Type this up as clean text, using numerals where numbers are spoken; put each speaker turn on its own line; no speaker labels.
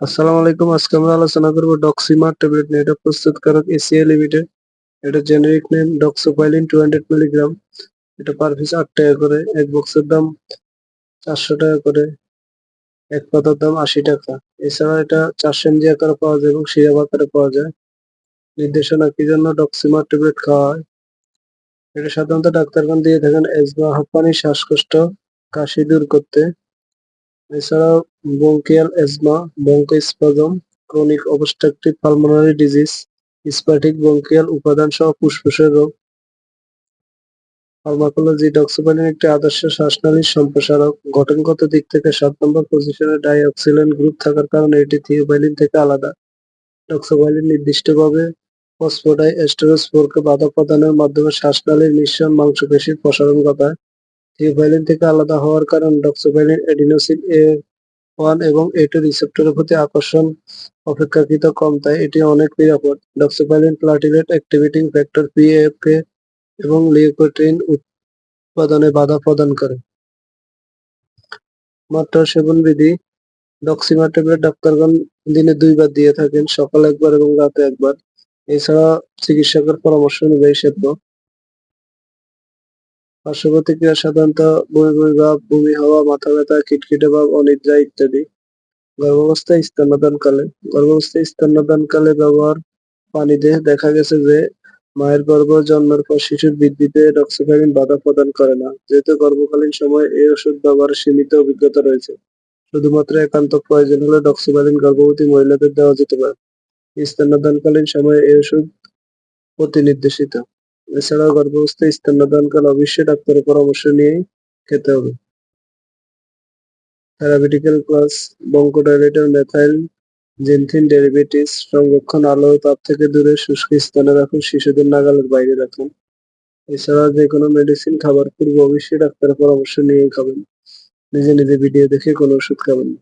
আসসালামু আলাইকুম। আজকে আমরা আলোচনা করব ডক্সিমার ট্যাবলেট নিয়ে। এটা প্রস্তুতকারক এসিআই লিমিটেড। এটা জেনেরিক নেম ডক্সোপাইলিন 200 মিলিগ্রাম। এটা পার পিস ৮ টাকা করে। এক বক্সের দাম ৪০০ টাকা করে। এক পাতার দাম ৮০ টাকা। এছাড়া এটা ৪০০ এমজি আকারে পাওয়া যায় এবং সিরাপ আকারে পাওয়া যায়। নির্দেশনা কি জন্য ডক্সিমার ট্যাবলেট খাওয়া হয়? এটা সাধারণত ডাক্তারগণ দিয়ে থাকেন এজমা, হাঁপানি, শ্বাসকষ্ট, কাশি দূর করতে। এছাড়াও bronchial asthma, bronchospasm, chronic obstructive pulmonary disease, স্ফটিক ব্রঙ্কিয়াল উপাদান সহ ফুসফুসের রোগ। ফার্মাকোলজি ডক্সোপাইলিন একটি আদর্শ শ্বাসনালীর সম্প্রসারক। গঠনগত দিক থেকে ৭ নম্বর পজিশনে ডাইঅক্সিলেন গ্রুপ থাকার কারণে এটি থিওবাইলিন থেকে আলাদা। ডক্সোপাইলিন নির্দিষ্টভাবে ফসফোডাইএস্টারেজ 4 কে বাধা প্রদানের মাধ্যমে শ্বাসনালীর নিঃসরণ মাংসপেশির প্রসারণ ঘটায়। থিওবাইলিন থেকে আলাদা হওয়ার কারণে ডক্সোপাইলিন এডিনোসিন A1 এবং A2 রিসেপ্টরের প্রতি আকর্ষণ অপেক্ষাকৃত কম, তাই এটি অনেক নিরাপদ। ডক্সোপাইলিন প্লাটিলেট অ্যাক্টিভেটিং ফ্যাক্টর PAFK এবং লিউকোট্রিন উৎপাদনে বাধা প্রদান করে। মাত্রা ও সেবন বিধি ডক্সিমার ট্যাবলেট ডাক্তারগণ দিনে ২ বার দিয়ে থাকেন, সকালে একবার এবং রাতে একবার। এছাড়া চিকিৎসকের পরামর্শ অনুযায়ী সেবন। পার্শ্ব প্রতিক্রিয়া সাধারণত বমি বমি ভাব, বমি হওয়া, মাথা ব্যথা, খিটখিটে ভাব, অনিদ্রা ইত্যাদি। গর্ভাবস্থায় স্তন্যদানকালে স্তন্যদানকালে ব্যবহার। পানিতে দেখা গেছে যে মায়ের গর্ভে জন্মের পর শিশুর বৃদ্ধিতে ডক্সিপাইলিন বাধা প্রদান করে না। যেহেতু গর্ভকালীন সময়ে এই ওষুধ ব্যবহারের সীমিত অভিজ্ঞতা রয়েছে, শুধুমাত্র একান্ত প্রয়োজন হলে ডক্সিপাইলিন গর্ভবতী মহিলাদের দেওয়া যেতে পারে। স্তন্যদানকালীন সময়ে এই ওষুধ প্রতিনির্দেশিত। এছাড়াও গর্ভাবস্থায় স্তন্যদানকালে অবশ্যই ডাক্তারের পরামর্শ নিয়েই খেতে হবে। থেরাপিউটিক্যাল ক্লাস ব্রঙ্কোডাইলেটর মেথাইল জেনথিন ডেরিভেটিভস সংরক্ষণ। আলো ও তাপ থেকে দূরে শুষ্ক স্থানে রাখুন, শিশুদের নাগালের বাইরে রাখুন। এছাড়া যেকোনো মেডিসিন খাবার পূর্বে অবশ্যই ডাক্তারের পরামর্শ নিয়েই খাবেন। নিজে নিজে ভিডিও দেখে কোনো ওষুধ খাবেন না।